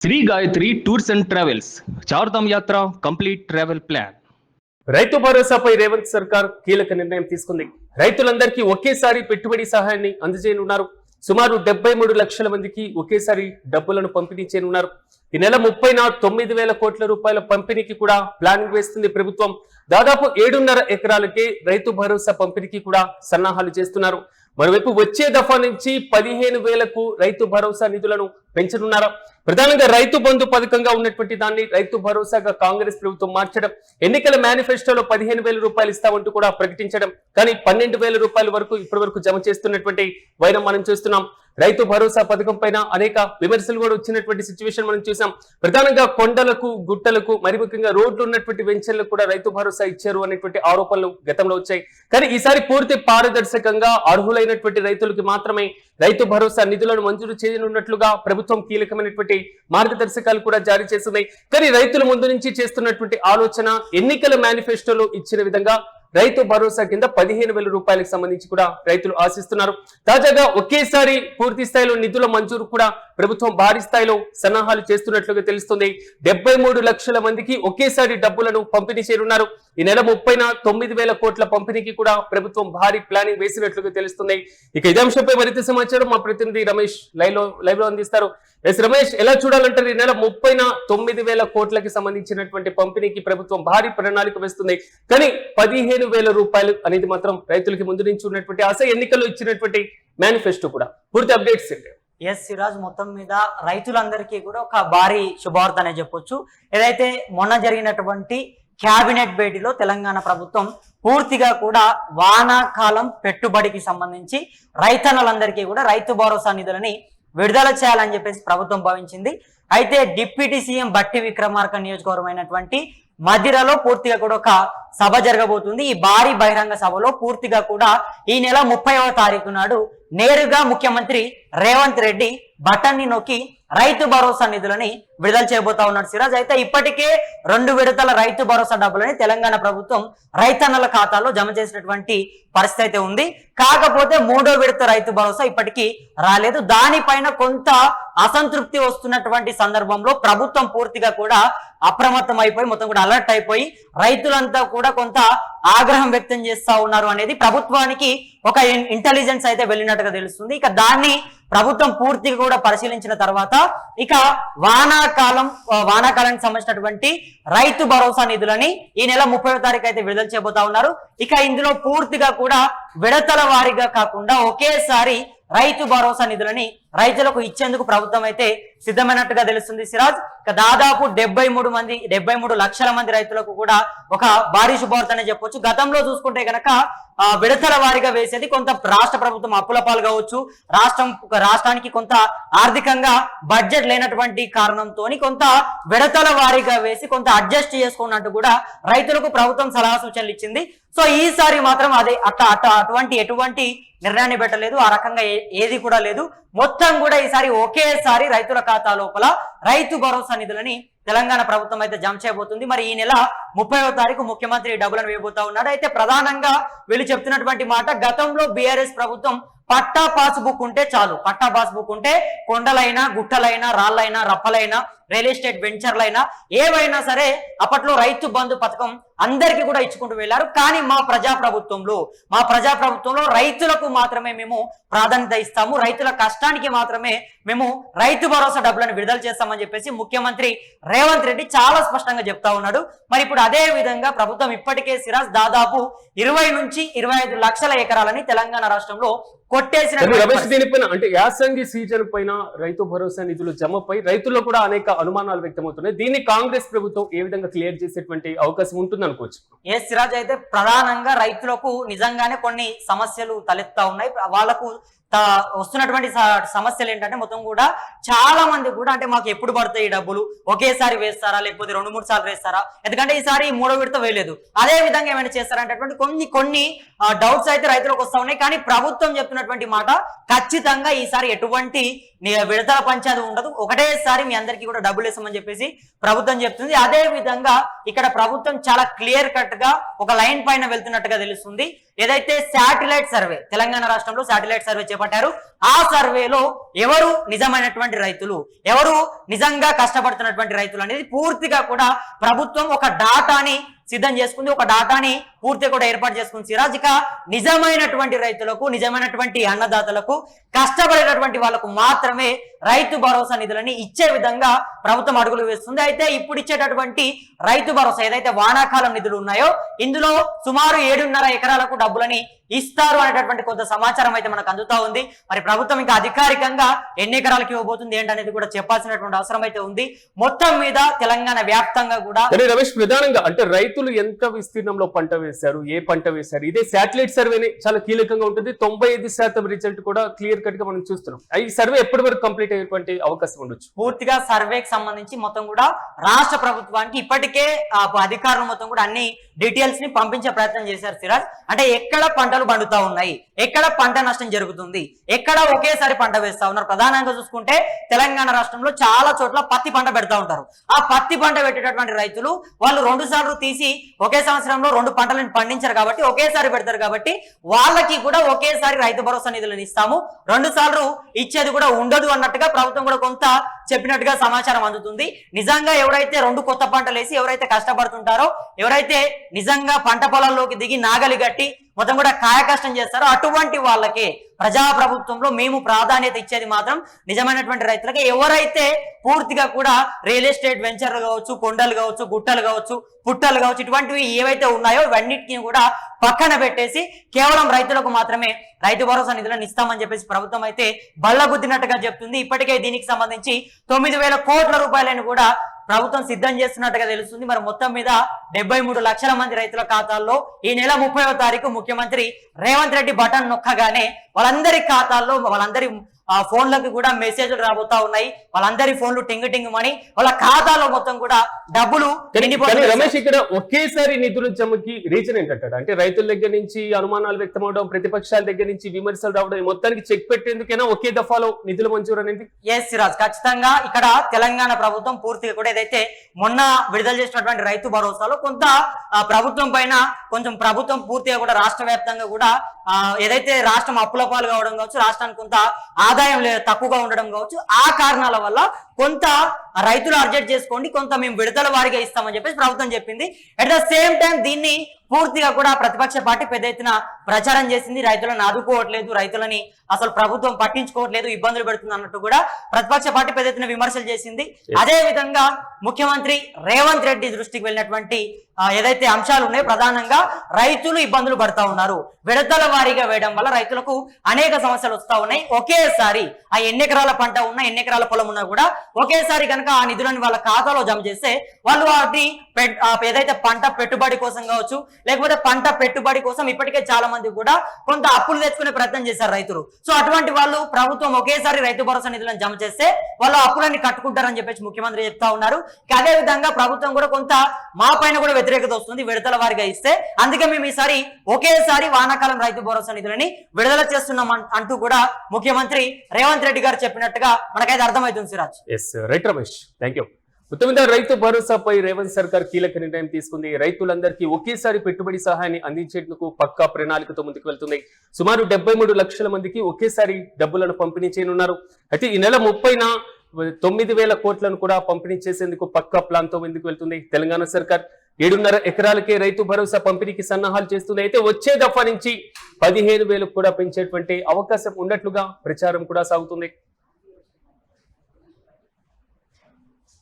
Shri Gayatri tours and travels Chardham యాత్ర complete travel plan. రైతు భరోసాపై రేవంత్ సర్కార్ కీలక నిర్ణయం తీసుకుంది. రైతులందరికీ ఒకేసారి పెట్టుబడి సహాయాన్ని అందజేయనున్నారు. సుమారు 73 లక్షల మందికి ఒకేసారి డబ్బులను పంపిణీ చేయనున్నారు. ఈ నెల 30న 9,000 కోట్ల రూపాయల పంపిణీకి కూడా ప్లానింగ్ వేస్తుంది ప్రభుత్వం. దాదాపు 7.5 ఎకరాలకే రైతు భరోసా పంపిణీకి కూడా సన్నాహాలు చేస్తున్నారు. మరోవైపు వచ్చే దఫా నుంచి 15,000కు రైతు భరోసా నిధులను పెంచనున్నారు. ప్రధానంగా రైతు బంధు పథకంగా ఉన్నటువంటి దాన్ని రైతు భరోసాగా కాంగ్రెస్ ప్రభుత్వం మార్చడం, ఎన్నికల మేనిఫెస్టోలో 15,000 రూపాయలు ఇస్తామంటూ కూడా ప్రకటించడం, కానీ 12,000 రూపాయల వరకు ఇప్పటి వరకు జమ చేస్తున్నటువంటి వైరం మనం చూస్తున్నాం. రైతు భరోసా పథకం పైన అనేక విమర్శలు కూడా వచ్చినటువంటి సిచ్యువేషన్ మనం చూసాం. ప్రధానంగా కొండలకు, గుట్టలకు, మరి ముఖ్యంగా రోడ్లు ఉన్నటువంటి వెంచర్లకు కూడా రైతు భరోసా ఇచ్చారు అనేటువంటి ఆరోపణలు గతంలో వచ్చాయి. కానీ ఈసారి పూర్తి పారదర్శకంగా అర్హులైనటువంటి రైతులకి మాత్రమే రైతు భరోసా నిధులను మంజూరు చేయనున్నట్లుగా ప్రభుత్వం కీలకమైనటువంటి మార్గదర్శకాలు కూడా జారీ చేసింది. కానీ రైతుల ముందు నుంచి చేస్తున్నటువంటి ఆలోచన ఎన్నికల మేనిఫెస్టోలో ఇచ్చిన విధంగా రైతు భరోసా కింద 15,000 రూపాయలకు సంబంధించి కూడా రైతులు ఆశిస్తున్నారు. తాజాగా ఒకేసారి పూర్తి స్థాయిలో నిధుల మంజూరు కూడా ప్రభుత్వం భారీ స్థాయిలో సన్నాహాలు చేస్తున్నట్లుగా తెలుస్తుంది. 73 లక్షల మందికి ఒకేసారి డబ్బులను పంపిణీ చేయనున్నారు. ఈ నెల 30న 9,000 కోట్ల పంపిణీకి కూడా ప్రభుత్వం భారీ ప్లానింగ్ వేసినట్లుగా తెలుస్తుంది. ఇక ఇదే అంశంపై మరింత సమాచారం మా ప్రతినిధి రమేష్ లైవ్ లో అందిస్తారు. రమేష్, ఎలా చూడాలంటారు? ఈ నెల 30న 9,000 కోట్లకి సంబంధించినటువంటి పంపిణీకి ప్రభుత్వం భారీ ప్రణాళిక వేస్తుంది. కానీ 15,000 రూపాయలు అనేది మాత్రం రైతులకి ముందు నుంచి ఉన్నటువంటి ఆశ, ఎన్నికల్లో ఇచ్చినటువంటి మేనిఫెస్టో కూడా. పూర్తి అప్డేట్స్ ఏంటి? ఎస్ సిరాజ్, మొత్తం మీద రైతులందరికీ కూడా ఒక భారీ శుభవార్త అనే చెప్పొచ్చు. ఏదైతే మొన్న జరిగినటువంటి క్యాబినెట్ భేటీలో తెలంగాణ ప్రభుత్వం పూర్తిగా కూడా వానాకాలం పెట్టుబడికి సంబంధించి రైతన్నలందరికీ కూడా రైతు భరోసా నిధులని విడుదల చేయాలని చెప్పేసి ప్రభుత్వం భావించింది. అయితే డిప్యూటీ సీఎం బట్టి విక్రమార్క నియోజకవర్గమైనటువంటి మధిరలో పూర్తిగా కూడా ఒక సభ జరగబోతుంది. ఈ భారీ బహిరంగ సభలో పూర్తిగా కూడా ఈ నెల 30వ తారీఖు నాడు నేరుగా ముఖ్యమంత్రి రేవంత్ రెడ్డి బటన్ని నొక్కి రైతు భరోసా నిధులని విడుదల చేయబోతా ఉన్నాడు సిరాజ్. అయితే ఇప్పటికే 2 విడతల రైతు భరోసా డబ్బులని తెలంగాణ ప్రభుత్వం రైతన్నల ఖాతాలో జమ చేసినటువంటి పరిస్థితి అయితే ఉంది. కాకపోతే 3వ విడత రైతు భరోసా ఇప్పటికీ రాలేదు. దానిపైన కొంత అసంతృప్తి వస్తున్నటువంటి సందర్భంలో ప్రభుత్వం పూర్తిగా కూడా అప్రమత్తం అయిపోయి మొత్తం కూడా అలర్ట్ అయిపోయి రైతులంతా కూడా కొంత ఆగ్రహం వ్యక్తం చేస్తా ఉన్నారు అనేది ప్రభుత్వానికి ఒక ఇంటెలిజెన్స్ అయితే వెళ్ళినట్టుగా తెలుస్తుంది. ఇక దాన్ని ప్రభుత్వం పూర్తిగా కూడా పరిశీలించిన తర్వాత ఇక వానాకాలానికి సంబంధించినటువంటి రైతు భరోసా నిధులని ఈ నెల 30వ తారీఖు అయితే విడుదల చేయబోతా ఉన్నారు. ఇక ఇందులో పూర్తిగా కూడా విడతల వారీగా కాకుండా ఒకేసారి రైతు భరోసా నిధులని రైతులకు ఇచ్చేందుకు ప్రభుత్వం అయితే సిద్ధమైనట్టుగా తెలుస్తుంది సిరాజ్. దాదాపు 73 లక్షల మంది రైతులకు కూడా ఒక భారీ శుభవార్త అనే చెప్పొచ్చు. గతంలో చూసుకుంటే గనక విడతల వారీగా వేసేది కొంత రాష్ట్ర ప్రభుత్వం అప్పుల పాలు కావచ్చు, రాష్ట్రానికి కొంత ఆర్థికంగా బడ్జెట్ లేనటువంటి కారణంతో కొంత విడతల వారీగా వేసి కొంత అడ్జస్ట్ చేసుకున్నట్టు కూడా రైతులకు ప్రభుత్వం సలహా సూచనలు ఇచ్చింది. సో ఈసారి మాత్రం అదే ఎటువంటి నిర్ణయాన్ని పెట్టలేదు. ఆ రకంగా ఏది కూడా లేదు. మొత్తం కూడా ఈసారి ఒకేసారి రైతుల ఖాతా లోపల రైతు భరోసా నిధులని తెలంగాణ ప్రభుత్వం అయితే జమ చేయబోతుంది. మరి ఈ నెల 30వ తారీఖు ముఖ్యమంత్రి డబ్బులను వేయబోతా ఉన్నాడు. అయితే ప్రధానంగా వీళ్ళు చెప్తున్నటువంటి మాట, గతంలో బీఆర్ఎస్ ప్రభుత్వం పట్టా పాస్బుక్ ఉంటే చాలు, పట్టా పాస్బుక్ ఉంటే కొండలైనా, గుట్టలైనా, రాళ్ళైనా, రప్పలైనా, రియల్ ఎస్టేట్ వెంచర్లైనా ఏవైనా సరే అప్పట్లో రైతు బంధు పథకం అందరికీ కూడా ఇచ్చుకుంటూ వెళ్ళారు. కానీ మా ప్రజాప్రభుత్వంలో రైతులకు మాత్రమే మేము ప్రాధాన్యత ఇస్తాము, రైతుల కష్టానికి మాత్రమే మేము రైతు భరోసా డబ్బులను విడుదల చేస్తామని చెప్పేసి ముఖ్యమంత్రి రేవంత్ రెడ్డి చాలా స్పష్టంగా చెప్తా ఉన్నాడు. మరి ఇప్పుడు అదే విధంగా ప్రభుత్వం ఇప్పటికే సిరాజ్ దాదాపు 20 నుంచి 25 లక్షల ఎకరాలని తెలంగాణ రాష్ట్రంలో కొట్టేసిన దీనిపైన అంటే యాసంగి సీజన్ పైన రైతు భరోసా నిధులు జమపై రైతుల్లో కూడా అనేక అనుమానాలు వ్యక్తమవుతున్నాయి. దీన్ని కాంగ్రెస్ ప్రభుత్వం ఏ విధంగా క్లియర్ చేసేటువంటి అవకాశం ఉంటుంది అనుకోవచ్చు? ఎస్ సిరాజ్, అయితే ప్రధానంగా రైతులకు నిజంగానే కొన్ని సమస్యలు తలెత్తా ఉన్నాయి. వాళ్ళకు వస్తున్నటువంటి సమస్యలు ఏంటంటే మొత్తం కూడా చాలా మంది కూడా అంటే మాకు ఎప్పుడు పడతాయి ఈ డబ్బులు, ఒకేసారి వేస్తారా లేకపోతే 2-3 సార్లు వేస్తారా, ఎందుకంటే ఈసారి 3వ విడత వేయలేదు, అదే విధంగా ఏమైనా చేస్తారంటే కొన్ని డౌట్స్ అయితే రైతులకు వస్తా ఉన్నాయి. కానీ ప్రభుత్వం చెప్తున్నటువంటి మాట ఖచ్చితంగా ఈసారి ఎటువంటి విడతల పంచాయతీ ఉండదు, ఒకటేసారి మీ అందరికీ కూడా డబ్బులు వేస్తామని చెప్పేసి ప్రభుత్వం చెప్తుంది. అదే విధంగా ఇక్కడ ప్రభుత్వం చాలా క్లియర్ కట్ గా ఒక లైన్ పైన వెళ్తున్నట్టుగా తెలుస్తుంది. ఏదైతే శాటిలైట్ సర్వే తెలంగాణ రాష్ట్రంలో శాటిలైట్ సర్వే చేపట్టారు. ఆ సర్వేలో ఎవరు నిజమైనటువంటి రైతులు, ఎవరు నిజంగా కష్టపడుతున్నటువంటి రైతులు అనేది పూర్తిగా కూడా ప్రభుత్వం ఒక డాటాని సిద్ధం చేసుకుంది, ఒక డాటాని పూర్తిగా కూడా ఏర్పాటు చేసుకుంది. సిరాజ్, ఇక నిజమైనటువంటి రైతులకు, నిజమైనటువంటి అన్నదాతలకు, కష్టపడేటటువంటి వాళ్ళకు మాత్రమే రైతు భరోసా నిధులని ఇచ్చే విధంగా ప్రభుత్వం అడుగులు వేస్తుంది. అయితే ఇప్పుడు ఇచ్చేటటువంటి రైతు భరోసా ఏదైతే వానాకాలం నిధులు ఉన్నాయో ఇందులో సుమారు 7.5 ఎకరాలకు డబ్బులని ఇస్తారు అనేటటువంటి కొంత సమాచారం అయితే మనకు అందుతా ఉంది. మరి ప్రభుత్వం ఇంకా అధికారికంగా ఎన్ని ఎకరాలకు ఇవ్వబోతుంది ఏంటనేది కూడా చెప్పాల్సినటువంటి అవసరం అయితే ఉంది. మొత్తం మీద తెలంగాణ వ్యాప్తంగా కూడా రమేష్, ప్రధానంగా అంటే రైతులు ఎంత విస్తీర్ణంలో పంట వేశారు, ఏ పంట వేశారు, ఇదే శాటిలైట్ సర్వేనే చాలా కీలకంగా ఉంటుంది. 95% రిజల్ట్ కూడా క్లియర్ కట్ గా మనం చూస్తున్నాం. ఈ సర్వే ఎప్పటి వరకు కంప్లీట్ అయ్యేటువంటి అవకాశం ఉండొచ్చు? పూర్తిగా సర్వేకి సంబంధించి మొత్తం కూడా రాష్ట్ర ప్రభుత్వానికి ఇప్పటికే అధికారులు మొత్తం కూడా అన్ని డీటెయిల్స్ ని పంపించే ప్రయత్నం చేశారు సిరాజ్. అంటే ఎక్కడ పంటలు పండుతా ఉన్నాయి, ఎక్కడ పంట నష్టం జరుగుతుంది, ఎక్కడ ఒకేసారి పంట వేస్తా ఉన్నారు. ప్రధానంగా చూసుకుంటే తెలంగాణ రాష్ట్రంలో చాలా చోట్ల పత్తి పంట పెడతా ఉంటారు. ఆ పత్తి పంట పెట్టేటటువంటి రైతులు వాళ్ళు 2 సార్లు తీసి ఒకే సంవత్సరంలో 2 పంటలను పండించారు కాబట్టి ఒకేసారి పెడతారు కాబట్టి వాళ్ళకి కూడా ఒకేసారి రైతు భరోసా నిధులను ఇస్తాము, 2 సార్లు ఇచ్చేది కూడా ఉండదు అన్నట్టుగా ప్రభుత్వం కూడా కొంత చెప్పినట్టుగా సమాచారం అందుతుంది. నిజంగా ఎవరైతే 2 కొత్త పంటలు వేసి ఎవరైతే కష్టపడుతుంటారో, ఎవరైతే నిజంగా పంట పొలాల్లోకి దిగి నాగలి గట్టి మొత్తం కూడా కాయ కష్టం చేస్తారో అటువంటి వాళ్ళకే ప్రజాప్రభుత్వంలో మేము ప్రాధాన్యత ఇచ్చేది మాత్రం నిజమైనటువంటి రైతులకి. ఎవరైతే పూర్తిగా కూడా రియల్ ఎస్టేట్ వెంచర్లు కావచ్చు, కొండలు కావచ్చు, గుట్టలు కావచ్చు, పుట్టలు కావచ్చు, ఇటువంటివి ఏవైతే ఉన్నాయో ఇవన్నిటిని కూడా పక్కన పెట్టేసి కేవలం రైతులకు మాత్రమే రైతు భరోసా నిధులను ఇస్తామని చెప్పేసి ప్రభుత్వం అయితే బల్లగుద్దినట్టుగా చెప్తుంది. ఇప్పటికే దీనికి సంబంధించి 9,000 కోట్ల రూపాయలను కూడా ప్రభుత్వం సిద్ధం చేస్తున్నట్టుగా తెలుస్తుంది. మరి మొత్తం మీద 73 లక్షల మంది రైతుల ఖాతాల్లో ఈ నెల 30వ తారీఖు ముఖ్యమంత్రి రేవంత్ రెడ్డి బటన్ నొక్కగానే వాళ్ళందరి ఖాతాల్లో వాళ్ళందరి ఫోన్లకు కూడా మెసేజ్లు రాబోతా ఉన్నాయి. వాళ్ళందరి ఫోన్లు టింగ్ టింగ్ మని వాళ్ళ ఖాతాలో మొత్తం కూడా డబ్బులు. రమేష్, ఇక్కడ ఒకేసారి నిధుల జమకి రీజన్ ఏంటంటాడు? అంటే రైతుల దగ్గర నుంచి అనుమానాలు వ్యక్తం అవడం, ప్రతిపక్షాల దగ్గర నుంచి విమర్శలు రావడం, మొత్తానికి చెక్ పెట్టేందుకైనా ఒకే దఫాలో నిధుల మంజూరు అనేది? ఎస్ సిరాజ్, ఖచ్చితంగా ఇక్కడ తెలంగాణ ప్రభుత్వం పూర్తిగా కూడా ఏదైతే మొన్న విడుదల చేసినటువంటి రైతు భరోసాలో కొంత ప్రభుత్వం పైన కొంచెం ప్రభుత్వం పూర్తిగా కూడా రాష్ట్ర వ్యాప్తంగా కూడా ఏదైతే రాష్ట్రం అప్పుల పాలు కావడం కావచ్చు, రాష్ట్రానికి కొంత ఆదాయం తక్కువగా ఉండడం కావచ్చు, ఆ కారణాల వల్ల కొంత రైతులు అర్జెంట్ చేసుకోండి, కొంత మేము విడతల వారిగా ఇస్తామని చెప్పేసి ప్రభుత్వం చెప్పింది. అట్ ద సేమ్ టైం దీన్ని పూర్తిగా కూడా ప్రతిపక్ష పార్టీ పెద్ద ఎత్తున ప్రచారం చేసింది. రైతులను ఆదుకోవట్లేదు, రైతులని అసలు ప్రభుత్వం పట్టించుకోవట్లేదు, ఇబ్బందులు పెడుతుంది అన్నట్టు కూడా ప్రతిపక్ష పార్టీ పెద్ద ఎత్తున విమర్శలు చేసింది. అదే విధంగా ముఖ్యమంత్రి రేవంత్ రెడ్డి దృష్టికి వెళ్ళినటువంటి ఏదైతే అంశాలు ఉన్నాయో ప్రధానంగా రైతులు ఇబ్బందులు పడతా ఉన్నారు. విడతల వారీగా వేయడం వల్ల రైతులకు అనేక సమస్యలు వస్తా ఉన్నాయి. ఒకేసారి ఆ ఎన్ని ఎకరాల పంట ఉన్నా, ఎన్ని ఎకరాల పొలం ఉన్నా కూడా ఒకేసారి కనుక ఆ నిధులను వాళ్ళ ఖాతాలో జమ చేస్తే వాళ్ళు వాటి ఏదైతే పంట పెట్టుబడి కోసం కావచ్చు, లేకపోతే పంట పెట్టుబడి కోసం ఇప్పటికే చాలా మంది కూడా కొంత అప్పులు తెచ్చుకునే ప్రయత్నం చేశారు రైతులు. సో అటువంటి వాళ్ళు ప్రభుత్వం ఒకేసారి రైతు భరోసా నిధులను జమ చేస్తే వాళ్ళు అప్పులన్నీ కట్టుకుంటారని చెప్పేసి ముఖ్యమంత్రి చెప్తా ఉన్నారు. అదే విధంగా ప్రభుత్వం కూడా కొంత మా పైన కూడా వ్యతిరేకత వస్తుంది విడతల వారిగా ఇస్తే, అందుకే మేము ఈసారి ఒకేసారి వానాకాలం రైతు భరోసా నిధులని విడుదల చేస్తున్నాం అంటూ కూడా ముఖ్యమంత్రి రేవంత్ రెడ్డి గారు చెప్పినట్టుగా మనకైతే అర్థమవుతుంది Siraj. Right Ramesh, thank you. మొత్తం మీద రైతు భరోసాపై రేవంత్ సర్కార్ కీలక నిర్ణయం తీసుకుంది. రైతులందరికీ ఒకేసారి పెట్టుబడి సహాయాన్ని అందించేందుకు పక్కా ప్రణాళికతో ముందుకు వెళ్తుంది. సుమారు 73 లక్షల మందికి ఒకేసారి డబ్బులను పంపిణీ చేయనున్నారు. అయితే ఈ నెల 30న 9,000 కోట్లను కూడా పంపిణీ చేసేందుకు పక్కా ప్లాన్ తో ముందుకు వెళ్తుంది తెలంగాణ సర్కార్. 7.5 ఎకరాలకే రైతు భరోసా పంపిణీకి సన్నాహాలు చేస్తుంది. అయితే వచ్చే దఫా నుంచి 15,000 కూడా పెంచేటువంటి అవకాశం ఉన్నట్లుగా ప్రచారం కూడా సాగుతుంది.